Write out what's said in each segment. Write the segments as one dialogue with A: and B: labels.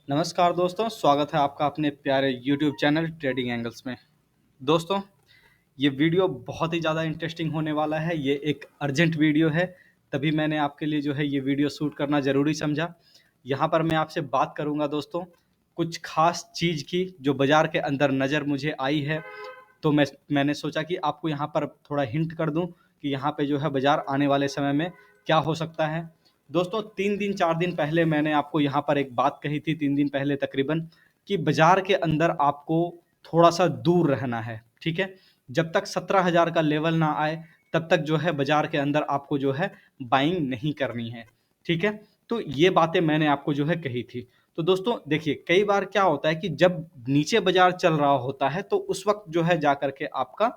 A: नमस्कार दोस्तों, स्वागत है आपका अपने प्यारे यूट्यूब चैनल ट्रेडिंग एंगल्स में। दोस्तों, ये वीडियो बहुत ही ज़्यादा इंटरेस्टिंग होने वाला है। ये एक अर्जेंट वीडियो है, तभी मैंने आपके लिए जो है ये वीडियो शूट करना ज़रूरी समझा। यहाँ पर मैं आपसे बात करूँगा दोस्तों, कुछ ख़ास चीज़ की जो बाज़ार के अंदर नज़र मुझे आई है। तो मैंने सोचा कि आपको यहाँ पर थोड़ा हिंट कर दूँ कि यहाँ पे जो है बाज़ार आने वाले समय में क्या हो सकता है। दोस्तों, 3 दिन 4 दिन पहले मैंने आपको यहाँ पर एक बात कही थी, 3 दिन पहले तकरीबन, कि बाज़ार के अंदर आपको थोड़ा-सा दूर रहना है, ठीक है? जब तक 17,000 का लेवल ना आए, तब तक जो है बाज़ार के अंदर आपको जो है बाइंग नहीं करनी है, ठीक है? तो ये बातें मैंने आपको जो है कही थी। तो दोस्तों देखिए, कई बार क्या होता है कि जब नीचे बाज़ार चल रहा होता है, तो उस वक़्त जो है जाकर के आपका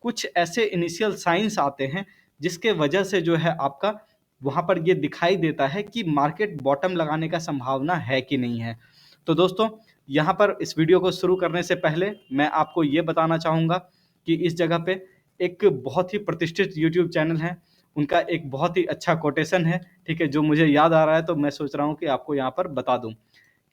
A: कुछ ऐसे इनिशियल साइन्स आते हैं, जिसके वजह से जो है आपका वहाँ पर ये दिखाई देता है कि मार्केट बॉटम लगाने का संभावना है कि नहीं है। तो दोस्तों, यहाँ पर इस वीडियो को शुरू करने से पहले मैं आपको ये बताना चाहूँगा कि इस जगह पे एक बहुत ही प्रतिष्ठित यूट्यूब चैनल है, उनका एक बहुत ही अच्छा कोटेशन है, ठीक है? जो मुझे याद आ रहा है, तो मैं सोच रहा हूँ कि आपको यहाँ पर बता दूँ।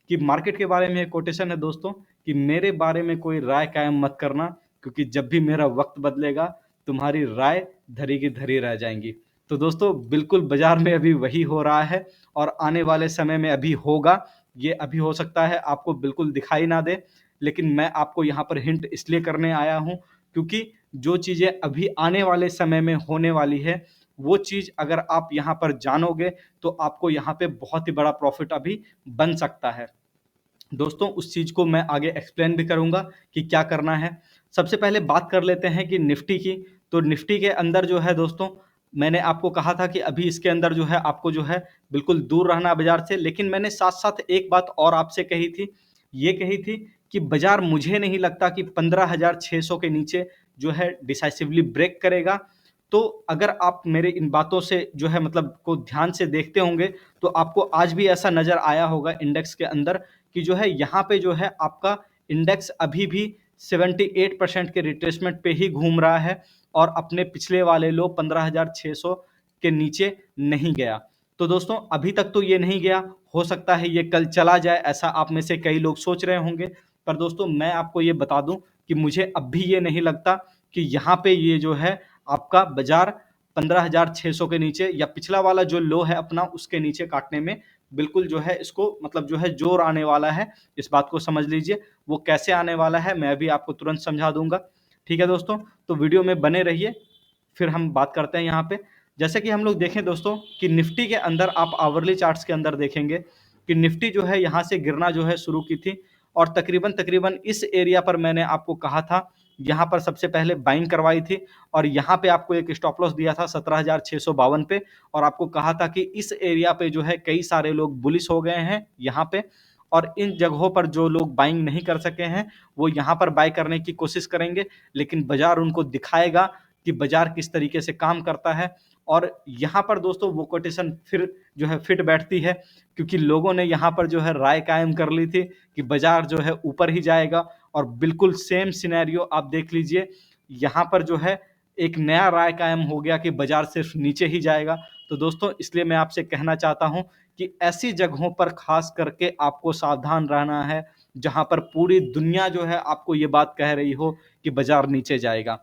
A: कि मार्केट के बारे में एक कोटेशन है दोस्तों, कि मेरे बारे में कोई राय कायम मत करना, क्योंकि जब भी मेरा वक्त बदलेगा, तुम्हारी राय धरी की धरी रह जाएंगी। तो दोस्तों, बिल्कुल बाजार में अभी वही हो रहा है और आने वाले समय में अभी होगा। ये अभी हो सकता है आपको बिल्कुल दिखाई ना दे, लेकिन मैं आपको यहाँ पर हिंट इसलिए करने आया हूँ, क्योंकि जो चीज़ें अभी आने वाले समय में होने वाली है, वो चीज़ अगर आप यहाँ पर जानोगे, तो आपको यहाँ पे बहुत ही बड़ा प्रॉफिट अभी बन सकता है। दोस्तों, उस चीज़ को मैं आगे एक्सप्लेन भी करूँगा कि क्या करना है। सबसे पहले बात कर लेते हैं कि निफ्टी की। तो निफ्टी के अंदर जो है दोस्तों, मैंने आपको कहा था कि अभी इसके अंदर जो है आपको जो है बिल्कुल दूर रहना बाज़ार से, लेकिन मैंने साथ-साथ एक बात और आपसे कही थी। ये कही थी कि बाज़ार मुझे नहीं लगता कि 15,600 के नीचे जो है डिसाइसिवली ब्रेक करेगा। तो अगर आप मेरे इन बातों से जो है मतलब को ध्यान से देखते होंगे, तो आपको आज भी ऐसा नज़र आया होगा इंडेक्स के अंदर कि जो है यहाँ पे जो है आपका इंडेक्स अभी भी 78% के रिट्रेसमेंट पे ही घूम रहा है और अपने पिछले वाले लो 15,600 के नीचे नहीं गया। तो दोस्तों, अभी तक तो ये नहीं गया, हो सकता है ये कल चला जाए, ऐसा आप में से कई लोग सोच रहे होंगे। पर दोस्तों, मैं आपको ये बता दूं कि मुझे अब भी ये नहीं लगता कि यहाँ पे ये जो है आपका बाजार 15,600 के नीचे या पिछला वाला जो लो है अपना उसके नीचे काटने में बिल्कुल जो है इसको मतलब जो है जोर आने वाला है। इस बात को समझ लीजिए। वो कैसे आने वाला है मैं भी आपको तुरंत समझा दूँगा। ठीक है दोस्तों? तो वीडियो में बने रहिए, फिर हम बात करते हैं यहाँ पे। जैसे कि हम लोग देखें दोस्तों कि निफ्टी के अंदर आप आवरली चार्ट्स के अंदर देखेंगे कि निफ्टी जो है यहाँ से गिरना जो है शुरू की थी और तकरीबन-तकरीबन इस एरिया पर मैंने आपको कहा था, यहाँ पर सबसे पहले बाइंग करवाई थी और यहाँ पे आपको एक स्टॉप लॉस दिया था 17,652 पे और आपको कहा था कि इस एरिया पे जो है कई सारे लोग बुलिश हो गए हैं यहाँ पे और इन जगहों पर जो लोग बाइंग नहीं कर सके हैं, वो यहाँ पर बाय करने की कोशिश करेंगे, लेकिन बाज़ार उनको दिखाएगा कि बाज़ार किस तरीके से काम करता है और यहाँ पर दोस्तों वो कोटेशन फिर जो है फिट बैठती है क्योंकि लोगों ने यहाँ पर जो है राय कायम कर ली थी कि बाज़ार जो है ऊपर ही जाएगा और बिल्कुल सेम सिनेरियो आप देख लीजिए, यहाँ पर जो है एक नया राय कायम हो गया कि बाज़ार सिर्फ नीचे ही जाएगा। तो दोस्तों, इसलिए मैं आपसे कहना चाहता हूँ कि ऐसी जगहों पर ख़ास करके आपको सावधान रहना है, जहाँ पर पूरी दुनिया जो है आपको ये बात कह रही हो कि बाज़ार नीचे जाएगा।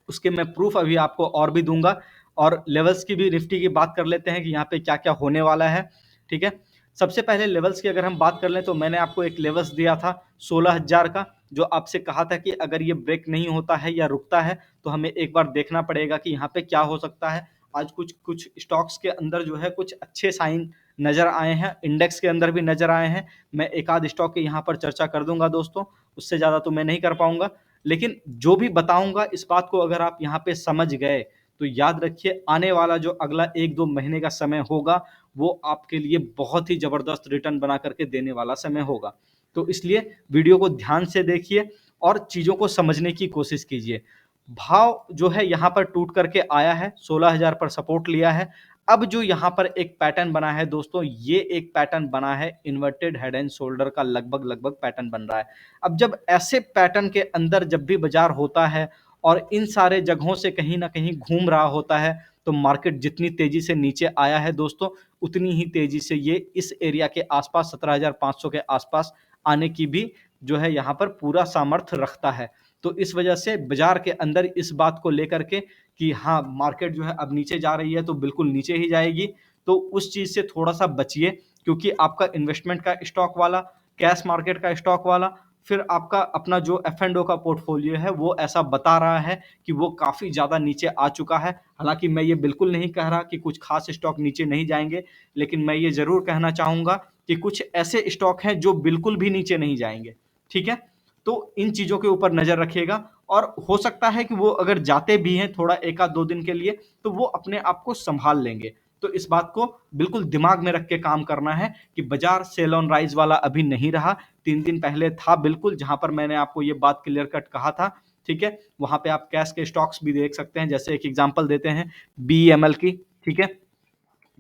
A: उसके मैं प्रूफ अभी आपको और भी दूँगा और लेवल्स की भी निफ्टी की बात कर लेते हैं कि यहाँ पे क्या-क्या होने वाला है, ठीक है? सबसे पहले लेवल्स की अगर हम बात कर लें तो मैंने आपको एक लेवल्स दिया था 16,000 का, जो आपसे कहा था कि अगर ये ब्रेक नहीं होता है या रुकता है, तो हमें एक बार देखना पड़ेगा कि यहाँ पे क्या हो सकता है। आज कुछ स्टॉक्स के अंदर जो है कुछ अच्छे साइन नज़र आए हैं, इंडेक्स के अंदर भी नज़र आए हैं। मैं एक आध स्टॉक की यहाँ पर चर्चा कर दूँगा दोस्तों, उससे ज़्यादा तो मैं नहीं कर पाऊँगा। लेकिन जो भी बताऊँगा इस बात को अगर आप यहाँ पे समझ गए, तो याद रखिए आने वाला जो अगला 1-2 महीने का समय होगा, वो आपके लिए बहुत ही ज़बरदस्त रिटर्न बना कर के देने वाला समय होगा। तो इसलिए वीडियो को ध्यान से देखिए और चीज़ों को समझने की कोशिश कीजिए। भाव जो है यहाँ पर टूट करके आया है, 16,000 पर सपोर्ट लिया है। अब जो यहाँ पर एक पैटर्न बना है दोस्तों, ये एक पैटर्न बना है इन्वर्टेड हेड एंड शोल्डर का लगभग-लगभग पैटर्न बन रहा है। अब जब ऐसे पैटर्न के अंदर जब भी बाज़ार होता है और इन सारे जगहों से कहीं न कहीं घूम रहा होता है, तो मार्केट जितनी तेज़ी से नीचे आया है दोस्तों, उतनी ही तेजी से ये इस एरिया के आसपास 17,500 के आसपास आने की भी जो है यहाँ पर पूरा सामर्थ्य रखता है। तो इस वजह से बाजार के अंदर इस बात को लेकर के कि हाँ, मार्केट जो है अब नीचे जा रही है तो बिल्कुल नीचे ही जाएगी, तो उस चीज़ से थोड़ा-सा बचिए, क्योंकि आपका इन्वेस्टमेंट का स्टॉक वाला, कैश मार्केट का स्टॉक वाला, फिर आपका अपना जो एफ एंड ओ का पोर्टफोलियो है वो ऐसा बता रहा है कि वो काफ़ी ज़्यादा नीचे आ चुका है। हालाँकि मैं ये बिल्कुल नहीं कह रहा कि कुछ खास स्टॉक नीचे नहीं जाएँगे, लेकिन मैं ये ज़रूर कहना चाहूँगा कि कुछ ऐसे स्टॉक हैं जो बिल्कुल भी नीचे नहीं जाएँगे, ठीक है? तो इन चीज़ों के ऊपर नज़र रखिएगा, और हो सकता है कि वो अगर जाते भी हैं थोड़ा 1 आध 2 दिन के लिए, तो वो अपने आप को सँभाल लेंगे। तो इस बात को बिल्कुल दिमाग में रख के काम करना है कि बाज़ार सेल ऑन राइज़ वाला अभी नहीं रहा। 3 दिन पहले था बिल्कुल, जहाँ पर मैंने आपको ये बात क्लियर कट कहा था, ठीक है? वहाँ पे आप कैश के स्टॉक्स भी देख सकते हैं, जैसे एक एग्ज़ाम्पल देते हैं बीईएमएल की, ठीक है?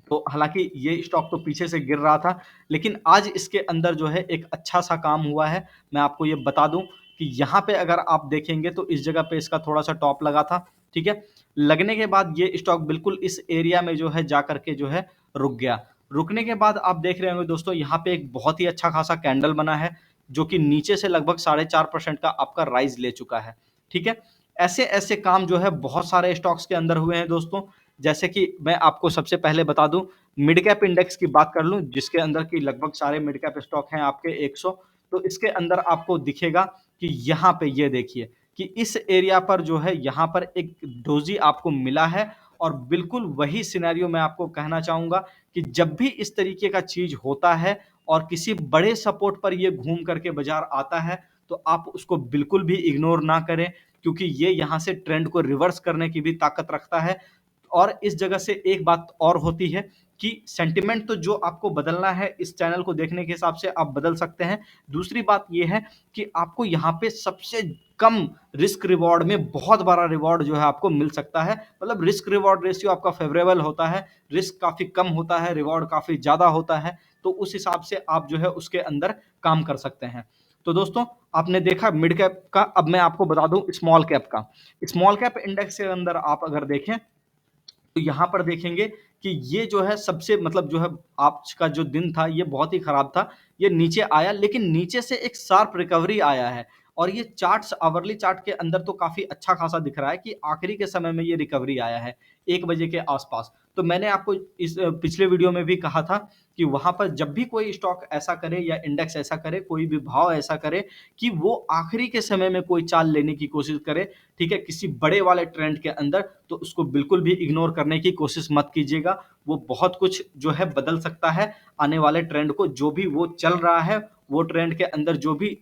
A: तो हालाँकि ये स्टॉक तो पीछे से गिर रहा था, लेकिन आज इसके अंदर जो है एक अच्छा-सा काम हुआ है। मैं आपको ये बता दूँ कि यहाँ पे अगर आप देखेंगे तो इस जगह पे इसका थोड़ा-सा टॉप लगा था, ठीक है? लगने के बाद ये स्टॉक बिल्कुल इस एरिया में जो है जाकर के जो है रुक गया। रुकने के बाद आप देख रहे होंगे दोस्तों, यहाँ पे एक बहुत ही अच्छा-खासा कैंडल बना है, जो कि नीचे से लगभग 4.5% का आपका राइज़ ले चुका है, ठीक है? ऐसे-ऐसे काम जो है बहुत सारे स्टॉक्स के अंदर हुए हैं दोस्तों। जैसे कि मैं आपको सबसे पहले बता दूँ, मिड कैप इंडेक्स की बात कर लूँ, जिसके अंदर की लगभग सारे मिड कैप स्टॉक हैं आपके 100, तो इसके अंदर आपको दिखेगा कि यहाँ पे ये देखिए कि इस एरिया पर जो है यहाँ पर एक डोजी आपको मिला है, और बिल्कुल वही सिनेरियो मैं आपको कहना चाहूँगा कि जब भी इस तरीके का चीज़ होता है और किसी बड़े सपोर्ट पर ये घूम करके बाज़ार आता है, तो आप उसको बिल्कुल भी इग्नोर ना करें, क्योंकि ये यहाँ से ट्रेंड को रिवर्स करने की भी ताकत रखता है। और इस जगह से एक बात और होती है कि सेंटिमेंट तो जो आपको बदलना है इस चैनल को देखने के हिसाब से आप बदल सकते हैं। दूसरी बात ये है कि आपको यहाँ पे सबसे कम रिस्क रिवॉर्ड में बहुत बड़ा रिवॉर्ड जो है आपको मिल सकता है। मतलब रिस्क रिवॉर्ड रेशियो आपका फेवरेबल होता है, रिस्क काफ़ी कम होता है, रिवॉर्ड काफ़ी ज़्यादा होता है, तो उस हिसाब से आप जो है उसके अंदर काम कर सकते हैं। तो दोस्तों, आपने देखा मिड कैप का, अब मैं आपको बता दूँ स्मॉल कैप का। स्मॉल कैप इंडेक्स के अंदर आप अगर देखें, तो यहाँ पर देखेंगे कि ये जो है सबसे, मतलब जो है आज का जो दिन था ये बहुत ही खराब था। ये नीचे आया, लेकिन नीचे से एक शार्प रिकवरी आया है, और ये चार्ट्स, आवरली चार्ट के अंदर तो काफ़ी अच्छा खासा दिख रहा है कि आखिरी के समय में ये रिकवरी आया है 1 बजे के आसपास। तो मैंने आपको इस पिछले वीडियो में भी कहा था कि वहाँ पर जब भी कोई स्टॉक ऐसा करे या इंडेक्स ऐसा करे, कोई भी भाव ऐसा करे कि वो आखिरी के समय में कोई चाल लेने की कोशिश करे, ठीक है, किसी बड़े वाले ट्रेंड के अंदर, तो उसको बिल्कुल भी इग्नोर करने की कोशिश मत कीजिएगा। वो बहुत कुछ जो है बदल सकता है आने वाले ट्रेंड को, जो भी वो चल रहा है, वो ट्रेंड के अंदर जो भी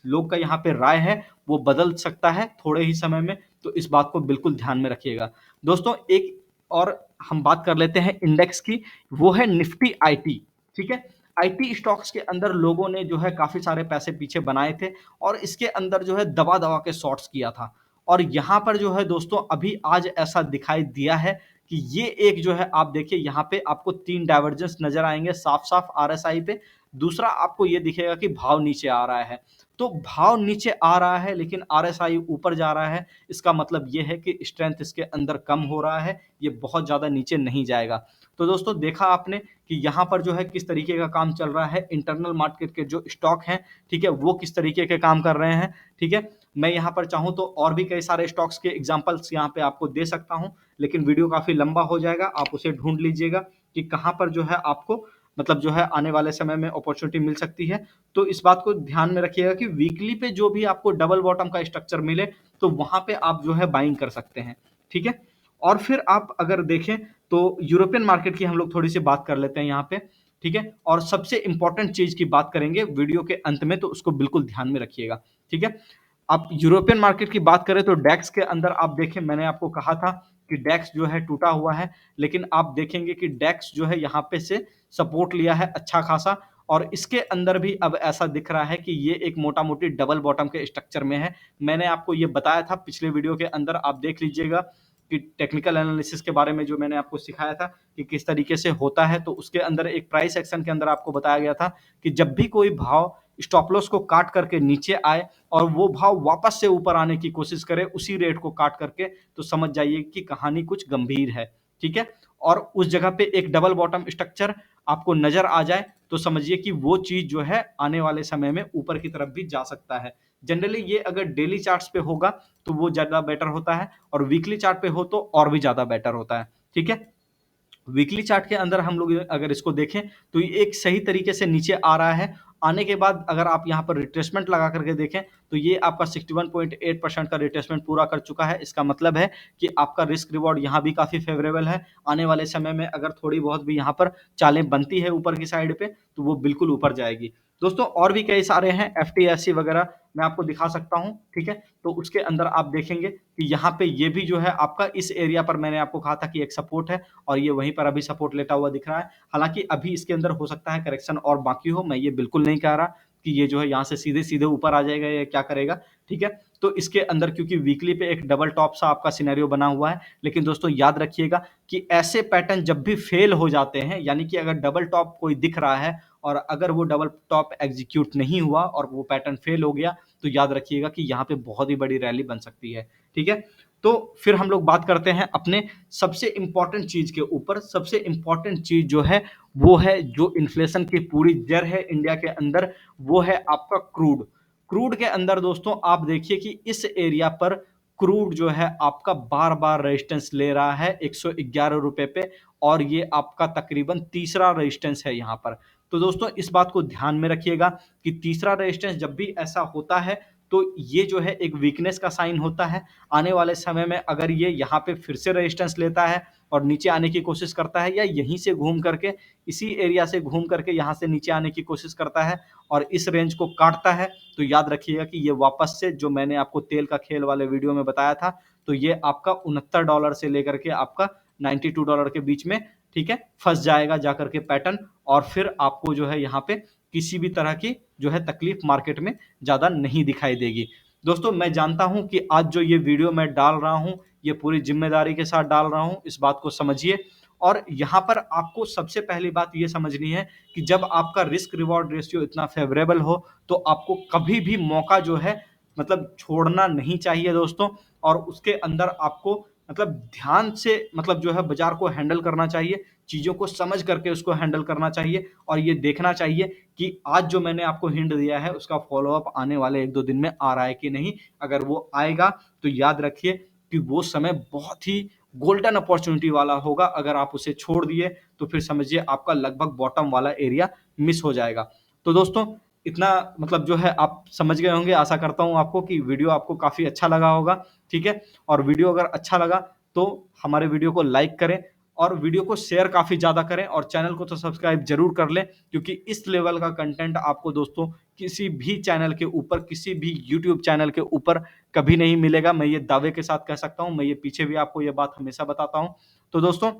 A: लोग का यहाँ पे राय है, वो बदल सकता है थोड़े ही समय में, तो इस बात को बिल्कुल ध्यान में रखिएगा। दोस्तों, एक और हम बात कर लेते हैं इंडेक्स की, वो है निफ्टी आईटी, ठीक है? आईटी स्टॉक्स के अंदर लोगों ने जो है काफ़ी सारे पैसे पीछे बनाए थे, और इसके अंदर जो है दबा-दबा के शॉर्ट्स किया था। और यहाँ पर जो है दोस्तों, अभी आज ऐसा दिखाई दिया है कि ये एक जो है, आप देखिए यहाँ पे आपको 3 डाइवर्जेंस नज़र आएँगे साफ-साफ आरएसआई पे। दूसरा आपको ये दिखेगा कि भाव नीचे आ रहा है। तो भाव नीचे आ रहा है लेकिन आरएसआई ऊपर जा रहा है, इसका मतलब ये है कि स्ट्रेंथ इसके अंदर कम हो रहा है, ये बहुत ज़्यादा नीचे नहीं जाएगा। तो दोस्तों, देखा आपने कि यहाँ पर जो है किस तरीके का काम चल रहा है, इंटरनल मार्केट के जो स्टॉक हैं, ठीक है, वो किस तरीके के काम कर रहे हैं, ठीक है। मैं यहाँ पर चाहूँ तो और भी कई सारे स्टॉक्स के एग्जांपल्स यहाँ पे आपको दे सकता हूँ, लेकिन वीडियो काफ़ी लंबा हो जाएगा, आप उसे ढूँढ लीजिएगा कि कहाँ पर जो है आपको, मतलब जो है आने वाले समय में अपॉर्च्युनिटी मिल सकती है। तो इस बात को ध्यान में रखिएगा कि वीकली पे जो भी आपको डबल बॉटम का स्ट्रक्चर मिले, तो वहाँ पे आप जो है बाइंग कर सकते हैं, ठीक है। और फिर आप अगर देखें तो यूरोपियन मार्केट की हम लोग थोड़ी सी बात कर लेते हैं यहाँ पे, ठीक है। और सबसे इंपॉर्टेंट चीज़ की बात करेंगे वीडियो के अंत में, तो उसको बिल्कुल ध्यान में रखिएगा, ठीक है। आप यूरोपियन मार्केट की बात करें तो डैक्स के अंदर आप देखें, मैंने आपको कहा था कि डैक्स जो है टूटा हुआ है, लेकिन आप देखेंगे कि डैक्स जो है यहाँ पे से सपोर्ट लिया है अच्छा खासा, और इसके अंदर भी अब ऐसा दिख रहा है कि ये एक मोटा-मोटी डबल बॉटम के स्ट्रक्चर में है। मैंने आपको ये बताया था पिछले वीडियो के अंदर, आप देख लीजिएगा कि टेक्निकल एनालिसिस के बारे में जो मैंने आपको सिखाया था कि किस तरीके से होता है, तो उसके अंदर एक प्राइस एक्शन के अंदर आपको बताया गया था कि जब भी कोई भाव स्टॉप लॉस को काट करके नीचे आए और वो भाव वापस से ऊपर आने की कोशिश करे उसी रेट को काट करके, तो समझ जाइए कि कहानी कुछ गंभीर है, ठीक है। और उस जगह पे एक डबल बॉटम स्ट्रक्चर आपको नजर आ जाए तो समझिए कि वो चीज जो है आने वाले समय में ऊपर की तरफ भी जा सकता है। जनरली ये अगर डेली चार्ट्स पे होगा तो वो ज्यादा बेटर होता है, और वीकली चार्ट पे हो तो और भी ज्यादा बेटर होता है। ठीक है, वीकली चार्ट के अंदर हम लोग अगर इसको देखें तो ये एक सही तरीके से नीचे आ रहा है। आने के बाद अगर आप यहाँ पर रिट्रेसमेंट लगा करके देखें तो ये आपका 61.8% का रिट्रेसमेंट पूरा कर चुका है। इसका मतलब है कि आपका रिस्क रिवॉर्ड यहाँ भी काफी फेवरेबल है। आने वाले समय में अगर थोड़ी बहुत भी यहाँ पर चालें बनती है ऊपर की साइड पे तो वो बिल्कुल ऊपर जाएगी। दोस्तों और भी कई सारे हैं एफटीएससी वगैरह, मैं आपको दिखा सकता हूँ। ठीक है, तो उसके अंदर आप देखेंगे कि यहाँ पे ये भी जो है आपका इस एरिया पर मैंने आपको कहा था कि एक सपोर्ट है, और ये वहीं पर अभी सपोर्ट लेता हुआ दिख रहा है। हालांकि अभी इसके अंदर हो सकता है करेक्शन और बाकी हो, मैं ये बिल्कुल नहीं कह रहा कि ये जो है यहाँ से सीधे सीधे ऊपर आ जाएगा या क्या करेगा। ठीक है, तो इसके अंदर क्योंकि वीकली पे एक डबल टॉप सा आपका सिनेरियो बना हुआ है, लेकिन दोस्तों याद रखिएगा कि ऐसे पैटर्न जब भी फेल हो जाते हैं, यानी कि अगर डबल टॉप कोई दिख रहा है और अगर वो डबल टॉप एग्जीक्यूट नहीं हुआ और वो पैटर्न फेल हो गया, तो याद रखिएगा कि यहाँ पे बहुत ही बड़ी रैली बन सकती है। ठीक है, तो फिर हम लोग बात करते हैं अपने सबसे इंपॉर्टेंट चीज के ऊपर। सबसे इंपॉर्टेंट चीज जो है वो है जो इन्फ्लेशन की पूरी जड़ है इंडिया के अंदर, वो है आपका क्रूड। क्रूड के अंदर दोस्तों आप देखिए कि इस एरिया पर क्रूड जो है आपका बार बार रेजिस्टेंस ले रहा है 111 रुपए पे, और ये आपका तकरीबन तीसरा रेजिस्टेंस है यहाँ पर। तो दोस्तों इस बात को ध्यान में रखिएगा कि तीसरा रेजिस्टेंस जब भी ऐसा होता है तो ये जो है एक वीकनेस का साइन होता है। आने वाले समय में अगर ये यहाँ पे फिर से रेजिस्टेंस लेता है और नीचे आने की कोशिश करता है, या यहीं से घूम करके इसी एरिया से घूम करके यहाँ से नीचे आने की कोशिश करता है और इस रेंज को काटता है, तो याद रखिएगा कि ये वापस से जो मैंने आपको तेल का खेल वाले वीडियो में बताया था, तो ये आपका $69 से लेकर के आपका $92 के बीच में, ठीक है, फंस जाएगा जाकर के पैटर्न, और फिर आपको जो है यहाँ पे किसी भी तरह की जो है तकलीफ मार्केट में ज्यादा नहीं दिखाई देगी। दोस्तों मैं जानता हूं कि आज जो ये वीडियो मैं डाल रहा हूं ये पूरी जिम्मेदारी के साथ डाल रहा हूं, इस बात को समझिए। और यहाँ पर आपको सबसे पहली बात ये समझनी है कि जब आपका रिस्क रिवॉर्ड रेशियो इतना फेवरेबल हो तो आपको कभी भी मौका जो है मतलब छोड़ना नहीं चाहिए दोस्तों। और उसके अंदर आपको मतलब ध्यान से मतलब जो है बाजार को हैंडल करना चाहिए, चीजों को समझ करके उसको हैंडल करना चाहिए, और ये देखना चाहिए कि आज जो मैंने आपको हिंट दिया है उसका फॉलोअप आने वाले 1-2 दिन में आ रहा है कि नहीं। अगर वो आएगा तो याद रखिए कि वो समय बहुत ही गोल्डन अपॉर्चुनिटी वाला होगा। अगर आप उसे छोड़ दिए तो फिर समझिए आपका लगभग बॉटम वाला एरिया मिस हो जाएगा। तो दोस्तों इतना मतलब जो है आप समझ गए होंगे, आशा करता हूं आपको कि वीडियो आपको काफी अच्छा लगा होगा। ठीक है, और वीडियो अगर अच्छा लगा तो हमारे वीडियो को लाइक करें और वीडियो को शेयर काफी ज्यादा करें, और चैनल को तो सब्सक्राइब जरूर कर लें, क्योंकि इस लेवल का कंटेंट आपको दोस्तों किसी भी चैनल के ऊपर, किसी भी यूट्यूब चैनल के ऊपर कभी नहीं मिलेगा। मैं ये दावे के साथ कह सकता हूं, मैं ये पीछे भी आपको ये बात हमेशा बताता हूं। तो दोस्तों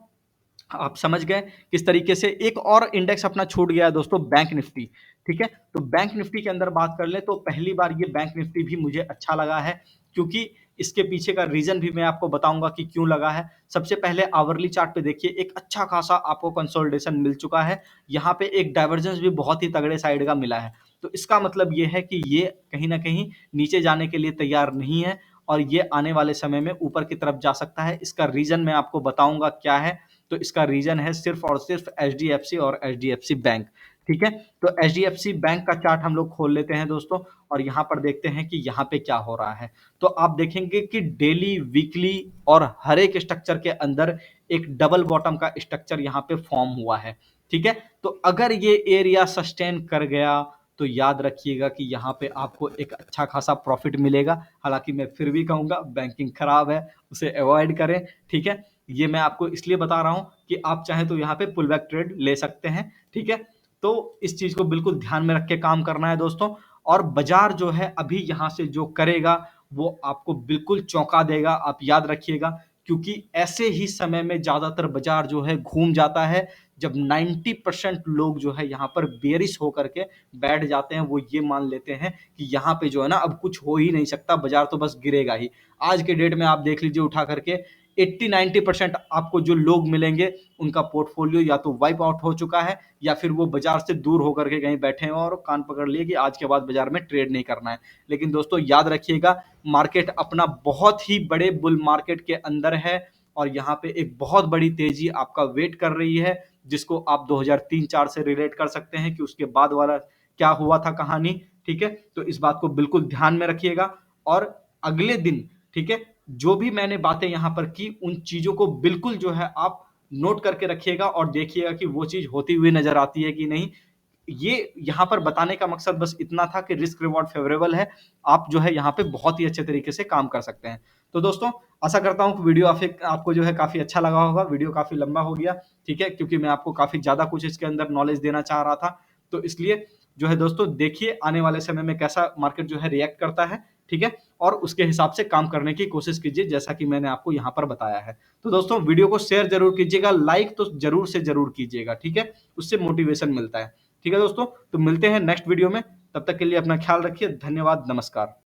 A: आप समझ गए किस तरीके से। एक और इंडेक्स अपना छूट गया है दोस्तों, बैंक निफ्टी। ठीक है, तो बैंक निफ्टी के अंदर बात कर ले तो पहली बार ये बैंक निफ्टी भी मुझे अच्छा लगा है, क्योंकि इसके पीछे का रीजन भी मैं आपको बताऊंगा कि क्यों लगा है। सबसे पहले आवरली चार्ट पे देखिए एक अच्छा खासा आपको कंसोलिडेशन मिल चुका है। यहाँ पे एक डाइवर्जेंस भी बहुत ही तगड़े साइड का मिला है, तो इसका मतलब ये है कि ये कहीं ना कहीं नीचे जाने के लिए तैयार नहीं है, और ये आने वाले समय में ऊपर की तरफ जा सकता है। इसका रीजन मैं आपको बताऊंगा क्या है। तो इसका रीजन है सिर्फ और सिर्फ एचडीएफसी और एचडीएफसी बैंक। ठीक है, तो एचडीएफसी बैंक का चार्ट हम लोग खोल लेते हैं दोस्तों, और यहां पर देखते हैं कि यहाँ पे क्या हो रहा है। तो आप देखेंगे कि डेली, वीकली और हर एक स्ट्रक्चर के अंदर एक डबल बॉटम का स्ट्रक्चर यहाँ पे फॉर्म हुआ है। ठीक है, तो अगर ये एरिया सस्टेन कर गया तो याद रखिएगा कि यहाँ पे आपको एक अच्छा खासा प्रॉफिट मिलेगा। हालांकि मैं फिर भी कहूंगा बैंकिंग खराब है, उसे अवॉइड करें। ठीक है, ये मैं आपको इसलिए बता रहा हूं कि आप चाहें तो यहाँ पे पुल बैक ट्रेड ले सकते हैं। ठीक है, तो इस चीज को बिल्कुल ध्यान में रख के काम करना है दोस्तों। और बाजार जो है अभी यहाँ से जो करेगा वो आपको बिल्कुल चौंका देगा, आप याद रखिएगा। क्योंकि ऐसे ही समय में ज्यादातर बाजार जो है घूम जाता है जब 90% लोग जो है यहाँ पर बेरिश होकर के बैठ जाते हैं। वो ये मान लेते हैं कि यहाँ पे जो है ना अब कुछ हो ही नहीं सकता, बाजार तो बस गिरेगा ही। आज के डेट में आप देख लीजिए उठा करके 80-90% आपको जो लोग मिलेंगे उनका पोर्टफोलियो या तो वाइप आउट हो चुका है, या फिर वो बाजार से दूर होकर के कहीं बैठे हैं और कान पकड़ लिए कि आज के बाद बाजार में ट्रेड नहीं करना है। लेकिन दोस्तों याद रखिएगा मार्केट अपना बहुत ही बड़े बुल मार्केट के अंदर है, और यहाँ पे एक बहुत बड़ी तेजी आपका वेट कर रही है, जिसको आप 2003-4 से रिलेट कर सकते हैं कि उसके बाद वाला क्या हुआ था कहानी। ठीक है, तो इस बात को बिल्कुल ध्यान में रखिएगा और अगले दिन, ठीक है, जो भी मैंने बातें यहाँ पर की उन चीजों को बिल्कुल जो है आप नोट करके रखिएगा और देखिएगा कि वो चीज होती हुई नजर आती है कि नहीं। ये यहाँ पर बताने का मकसद बस इतना था कि रिस्क रिवॉर्ड फेवरेबल है, आप जो है यहाँ पे बहुत ही अच्छे तरीके से काम कर सकते हैं। तो दोस्तों, आशा करता हूँ कि वीडियो आपको जो है काफी अच्छा लगा होगा। वीडियो काफी लंबा हो गया, ठीक है, क्योंकि मैं आपको काफी ज्यादा कुछ इसके अंदर नॉलेज देना चाह रहा था। तो इसलिए जो है दोस्तों, देखिए आने वाले समय में कैसा मार्केट जो है रिएक्ट करता है, ठीक है, और उसके हिसाब से काम करने की कोशिश कीजिए, जैसा कि मैंने आपको यहाँ पर बताया है। तो दोस्तों, वीडियो को शेयर जरूर कीजिएगा, लाइक तो जरूर से जरूर कीजिएगा, ठीक है, उससे मोटिवेशन मिलता है। ठीक है दोस्तों, तो मिलते हैं नेक्स्ट वीडियो में, तब तक के लिए अपना ख्याल रखिए। धन्यवाद, नमस्कार।